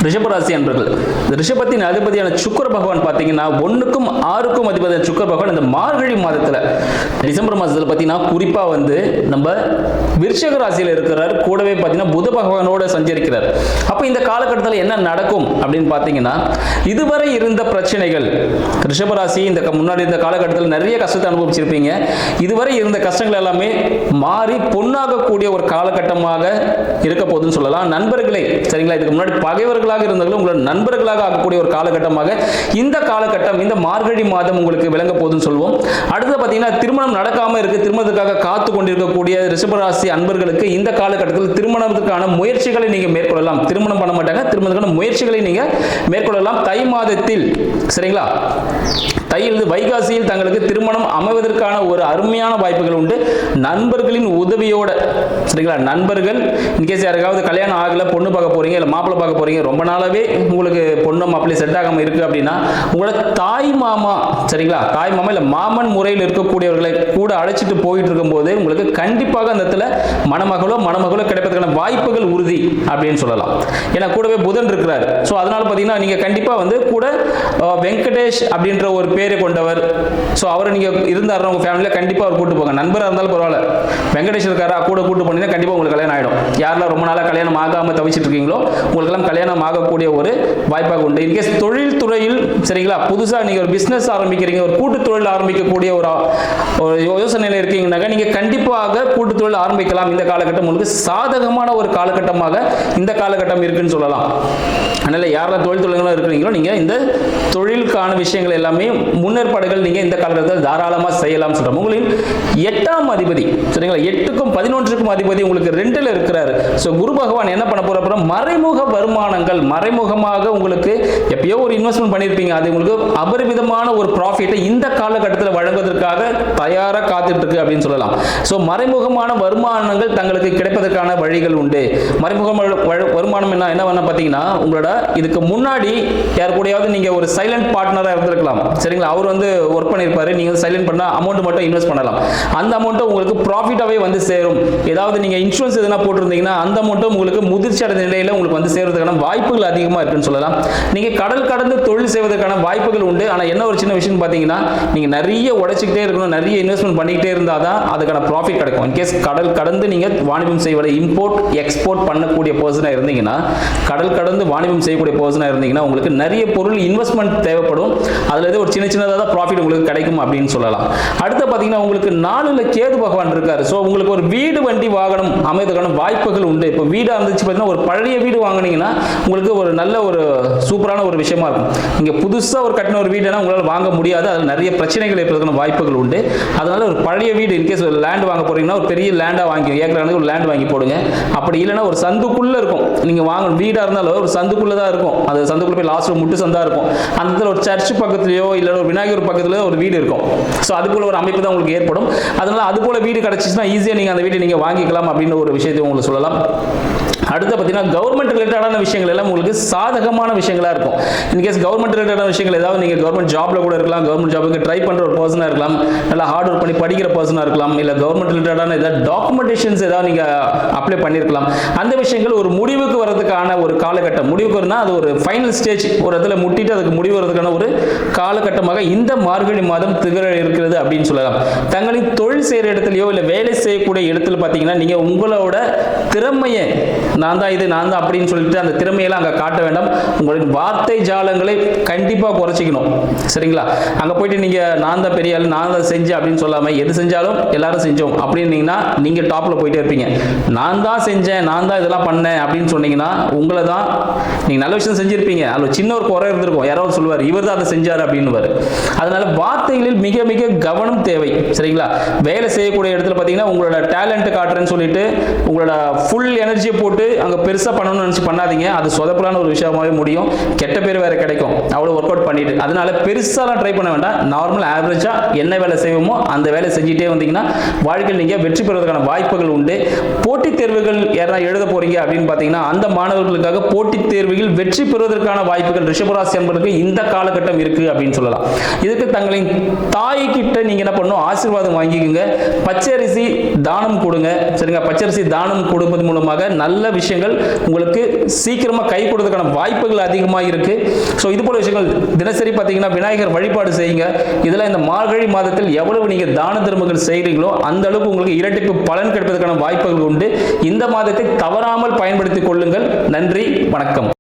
ரிஷபராசி அன்பர்கள், ரிஷபத்தின் அதிபதியான சுக்கிர பகவான் பார்த்தீங்கன்னா 1க்கும் 6க்கும் அதிபதியான சுக்கிர பகவான் இந்த மார்கழி மாதத்தில் டிசம்பர் மாதத்தில் பார்த்தீங்கன்னா குறிப்பாக வந்து நம்ம விருச்சிக ராசியில் இருக்கிறார். கூடவே பார்த்தீங்கன்னா புத பகவானோட சஞ்சரிக்கிறார். அப்போ இந்த காலகட்டத்தில் என்ன நடக்கும் அப்படின்னு பார்த்தீங்கன்னா, இதுவரை இருந்த பிரச்சனைகள் ரிஷபராசி இந்த முன்னாடி இந்த காலகட்டத்தில் நிறைய கஷ்டத்தை அனுபவிச்சிருப்பீங்க. இதுவரை இருந்த கஷ்டங்கள் எல்லாமே மாறி பொன்னாகக்கூடிய ஒரு காலகட்டமாக இருக்க போகுதுன்னு சொல்லலாம். நண்பர்களே, சரிங்களா, இதுக்கு முன்னாடி பகைவர்களாக இருந்தவங்களும் உங்களோட நண்பர்களாக ஆகக்கூடிய ஒரு காலகட்டமாக இந்த காலகட்டம், இந்த மார்கழி மாதம் உங்களுக்கு விளங்க போகுதுன்னு சொல்லுவோம். அடுத்து பார்த்தீங்கன்னா, திருமணம் நடக்காம இருக்கு, திருமணத்துக்காக காத்து கொண்டிருக்கக்கூடிய ரிஷபராசி அன்பர்களுக்கு இந்த காலகட்டத்தில் திருமணத்துக்கான முயற்சிகளை நீங்க மேற்கொள்ளலாம். திருமணம் பண்ண மாட்டாங்க, திருமணத்துக்கான முயற்சிகளை நீங்க மேற்கொள்ளலாம். தை மாதத்தில், சரிங்களா, தையிலிருந்து வைகாசியில் தங்களுக்கு திருமணம் அமைவதற்கான ஒரு அருமையான வாய்ப்புகள் உண்டு. நண்பர்களின் உதவியோட, சரிங்களா, நண்பர்கள் இன்கேஸ் யாருக்காவது கல்யாணம் ஆகல, பொண்ணு பார்க்க போறீங்க, இல்லை மாப்பிள்ளை பார்க்க போறீங்க, ரொம்ப நாளாவே உங்களுக்கு பொண்ணு மாப்பிள்ளை செட் ஆகாம இருக்கு அப்படின்னா, உங்களோட தாய் மாமா, சரிங்களா, தாய் மாமா இல்லை மாமன் முறையில் இருக்கக்கூடியவர்களை கூட அழைச்சிட்டு போயிட்டு இருக்கும்போது உங்களுக்கு கண்டிப்பாக அந்த இடத்துல மணமகளோ கிடைப்பதற்கான வாய்ப்புகள் உறுதி அப்படின்னு சொல்லலாம். ஏன்னா கூடவே புதன் இருக்கிறார். ஸோ அதனால பார்த்தீங்கன்னா நீங்க கண்டிப்பா வந்து கூட வெங்கடேஷ் அப்படின்ற ஒரு பேரை கொண்டவர், ஸோ அவரை நீங்க இருந்தார் உங்க ஃபேமிலியில் கண்டிப்பா அவர் கூட்டு போங்க. நண்பராக இருந்தாலும் பரவாயில்ல, வெங்கடேஷ் இருக்காரா கூட கூட்டு போனீங்கன்னா கண்டிப்பா உங்களுக்கு கல்யாணம் ஆயிடும். யாரெல்லாம் ரொம்ப நாளாக கல்யாணம் ஆகாம தவிச்சிட்டு இருக்கீங்களோ உங்களுக்கெல்லாம் கல்யாணம் ஆகக்கூடிய ஒரு வாய்ப்பாக உண்டு. இன்கேஸ் தொழில் துறையில், சரிங்களா, புதுசா நீங்க ஒரு பிசினஸ் ஆரம்பிக்கிறீங்க, ஒரு கூட்டு தொழில் ஆரம்பிக்கக்கூடிய ஒரு யோசனையில் இருக்கீங்கன்னாக்க நீங்க கண்டிப்பாக கூட்டு தொழில் ஆரம்பிக்கலாம். இந்த காலகட்டம் உங்களுக்கு சாதகமான ஒரு காலகட்டமாக இந்த காலகட்டம் இருக்குன்னு சொல்லலாம். அதனால யாரெல்லாம் தொழில்களும் இருக்கிறீங்களோ நீங்க இந்த தொழிலுக்கான விஷயங்கள் எல்லாமே முன்னேற்பாடுகள் நீங்க இந்த காலகட்டத்தில் தாராளமா செய்யலாம் சொல்றோம். உங்களின் 8ஆம் அதிபதி, சரிங்களா, 8க்கும் 11க்கும் அதிபதி உங்களுக்கு 2ல இருக்கிறாரு. ஸோ குரு பகவான் என்ன பண்ண போற, மறைமுக வருமானங்கள், மறைமுகமாக உங்களுக்கு எப்பயோ ஒரு இன்வெஸ்ட்மெண்ட் பண்ணியிருப்பீங்க, அது உங்களுக்கு அபரிமிதமான ஒரு ப்ராஃபிட்டை இந்த காலகட்டத்தில் வழங்குவதற்காக தயாராக காத்துட்டு இருக்கு அப்படின்னு சொல்லலாம். ஸோ மறைமுகமான வருமானங்கள் தங்களுக்கு கிடைப்பதற்கான வழிகள் உண்டு. மறைமுக வருமானம் என்ன பார்த்தீங்கன்னா, உங்களோட இதுக்கு முன்னாடி யார் கூடயாவது நீங்க ஒரு சைலண்ட் பார்ட்னராக இருந்திருக்கலாம், சரிங்களா, அவர் வந்து ஒர்க் பண்ணியிருப்பாரு, நீங்க சைலண்ட் பண்ணா அமௌண்ட் மட்டும் இன்வெஸ்ட் பண்ணலாம், அந்த அமௌண்ட் உங்களுக்கு ப்ராஃபிட்டாவே வந்து சேரும். ஏதாவது நீங்க இன்சூரன்ஸ் எதனா போட்டிருந்தீங்கன்னா அந்த அமௌண்ட்டும் உங்களுக்கு முதிர்ச்சி அடைந்த நிலையில உங்களுக்கு வந்து சேர்வதற்கான வாய்ப்புகள் அதிகமா இருக்குன்னு சொல்லலாம். நீங்க கடல் கடந்து தொழில் செய்வதற்கான வாய்ப்புகள் உண்டு. ஆனா என்ன ஒரு சின்ன விஷயம் பார்த்தீங்கன்னா, நீங்க நிறைய உடைச்சிக்கிட்டே இருக்கணும், நிறைய இன்வெஸ்ட்மெண்ட் பண்ணிக்கிட்டே இருந்தாதான் அதுக்கான ப்ராஃபிட் கிடைக்கும். இன்கேஸ் கடல் கடந்து நீங்க வாணிபம் செய்வதை இம்போர்ட் எக்ஸ்போர்ட் பண்ணக்கூடிய பர்சனா இருந்தீங்கன்னா, கடல் கடந்து வாணிபம் செய்யக்கூடிய பர்சனா இருந்தீங்கன்னா உங்களுக்கு நிறைய பொருள் இன்வெஸ்ட்மெண்ட் தேவைப்படும். அதுல ஏதோ ஒரு சின்னதாக ப்ராஃபிட் உங்களுக்கு கிடைக்கும் அப்படின்னு சொல்லலாம். அடுத்து பார்த்தீங்கன்னா, உங்களுக்கு 4ல கேது பகவான் இருக்காரு. ஸோ உங்களுக்கு ஒரு வீடு வண்டி வாகனம் அமைவதற்கான வாய்ப்புகள் உண்டு. இப்போ வீடாக இருந்துச்சு பார்த்தீங்கன்னா, ஒரு பழைய வீடு வாங்கினீங்கன்னா உங்களுக்கு ஒரு நல்ல ஒரு சூப்பரான ஒரு விஷயமா இருக்கும். நீங்க புதுசா ஒரு கட்டின ஒரு வீடுனா உங்களால் வாங்க முடியாது, அதில் நிறைய பிரச்சனைகள் ஏற்படுறதுக்கான வாய்ப்புகள் உண்டு. அதனால ஒரு பழைய வீடு, இன்கேஸ் ஒரு லேண்ட் வாங்க போறீங்கன்னா ஒரு பெரிய லேண்டா வாங்கி, ஏக்கரானுக்கு ஒரு லேண்ட் வாங்கி போடுங்க. அப்படி இல்லைன்னா ஒரு சந்துக்குள்ள இருக்கும், நீங்க வாங்க வீடா இருந்தாலும் ஒரு சந்துக்குள்ள தான் இருக்கும், அது சந்துக்குள்ள போய் லாஸ்ட் முட்டு சந்தா இருக்கும், அந்த ஒரு சர்ச் பக்கத்துலயோ இல்ல ஒரு விநாயகர் பக்கத்துலயோ ஒரு வீடு இருக்கும். ஸோ அதுக்குள்ள ஒரு அமைப்பு தான் உங்களுக்கு ஏற்படும். அதனால அது போல வீடு கிடைச்சிச்சுன்னா ஈஸியா நீங்க அந்த வீட்டை நீங்க வாங்கிக்கலாம் அப்படின்னு ஒரு விஷயத்தை உங்களுக்கு சொல்லலாம். அடுத்து பார்த்தீங்கன்னா, கவர்மெண்ட் ரிலேட்டடான விஷயங்கள் எல்லாம் உங்களுக்கு சாதகமான விஷயங்களா இருக்கும். இன்கேஸ் கவர்மெண்ட் ரிலேட்டடான விஷயங்கள் ஏதாவது நீங்க கவர்மெண்ட் ஜாப்ல கூட இருக்கலாம், கவர்மெண்ட் ஜாபுக்கு ட்ரை பண்ற ஒரு பர்சனா இருக்கலாம், நல்லா ஹார்ட் ஒர்க் பண்ணி படிக்கிற பர்சனா இருக்கலாம், இல்ல கவர்மெண்ட் ரிலேட்டடான ஏதாவது டாக்குமெண்டேஷன்ஸ் ஏதாவது நீங்க அப்ளை பண்ணிருக்கலாம். அந்த விஷயங்கள் ஒரு முடிவுக்கு வரதுக்கான ஒரு காலகட்டம், முடிவுக்கு வரனா அது ஒரு ஃபைனல் ஸ்டேஜ், ஒரு இடத்துல முட்டிட்டு அதுக்கு முடிவு வரதுக்கான ஒரு காலகட்டமாக இந்த மார்கழி மாதம் திகழ இருக்கிறது அப்படின்னு சொல்லலாம். தங்களின் தொழில் செய்யற இடத்துலயோ இல்ல வேலை செய்யக்கூடிய இடத்துல பாத்தீங்கன்னா, நீங்க உங்களோட திறமையை நான் தான் இது நான் தான் அப்படின்னு சொல்லிட்டு அந்த திறமையெல்லாம் அங்கே காட்ட வேண்டாம். உங்களுடைய வார்த்தை ஜாலங்களை கண்டிப்பாக குறைச்சிக்கணும், சரிங்களா. அங்கே போயிட்டு நீங்கள் நான் தான் பெரிய ஆள், நான் தான் செஞ்சேன் அப்படின்னு சொல்லாமல் எது செஞ்சாலும் எல்லாரும் செஞ்சோம் அப்படின்னீங்கன்னா நீங்கள் டாப்பில் போயிட்டே இருப்பீங்க. நான் தான் செஞ்சேன், நான் தான் இதெல்லாம் பண்ணேன் அப்படின்னு சொன்னீங்கன்னா உங்களை தான், நீங்கள் நல்ல விஷயம் செஞ்சிருப்பீங்க, அதில் சின்ன ஒரு குறை இருந்திருக்கும், யாராவது சொல்லுவார் இவர் தான் அதை செஞ்சார் அப்படின்னு. அதனால வார்த்தைகளில் மிக மிக கவனம் தேவை, சரிங்களா. வேலை செய்யக்கூடிய இடத்துல பார்த்தீங்கன்னா உங்களோட டேலண்ட் காட்டுறேன்னு சொல்லிட்டு உங்களோட ஃபுல் எனர்ஜியை போட்டு அங்க பெருசா பண்ணணும்னு நினைச்சு பண்ணாதீங்க, அது சொதப்பலான ஒரு விஷயமாவே முடியும், கெட்ட பேர் வேற கிடைக்கும் அவ்வளவு ஒர்க் அவுட் பண்ணிட்டு. அதனால பெருசாலாம் ட்ரை பண்ண வேண்டாம், நார்மல் ஆவரேஜா என்ன வேலை செய்வோமோ அந்த வேலை செஞ்சுட்டே வந்தீங்கன்னா வாழ்க்கையில் நீங்க வெற்றி பெறுவதற்கான வாய்ப்புகள் உண்டு. போட்டித் தேர்வுகள் யாராவது எழுத போறீங்க அப்படின்னு பாத்தீங்கன்னா அந்த மாணவர்களுக்காக போட்டித் தேர்வுகள் வெற்றி பெறுவதற்கான வாய்ப்புகள் ரிஷபராசி என்பதற்கு இந்த காலகட்டம் இருக்கு அப்படின்னு சொல்லலாம். இதுக்கு தங்களின் தாய் கிட்ட நீங்க என்ன பண்ணணும், ஆசீர்வாதம் வாங்கிக்கோங்க, பச்சரிசி தானம் கொடுங்க, சரிங்க. பச்சரிசி தானம் கொடுப்பது மூலமாக நல்ல விஷயங்கள் உங்களுக்கு சீக்கிரமா கை கொடுத்ததுக்கான வாய்ப்புகள் அதிகமாக இருக்கு. ஸோ இது போல விஷயங்கள் தினசரி பார்த்தீங்கன்னா விநாயகர் வழிபாடு செய்யுங்க. இதெல்லாம் இந்த மார்கழி மாதத்தில் எவ்வளவு நீங்க தான தர்மங்கள் செய்கிறீங்களோ அந்த அளவுக்கு உங்களுக்கு இரட்டிப்பு பலன் கிடைப்பதற்கான வாய்ப்புகள் உண்டு. இந்த மாதத்தை தவறாமல் பயன்படுத்திக் கொள்ளுங்கள். நன்றி, வணக்கம்.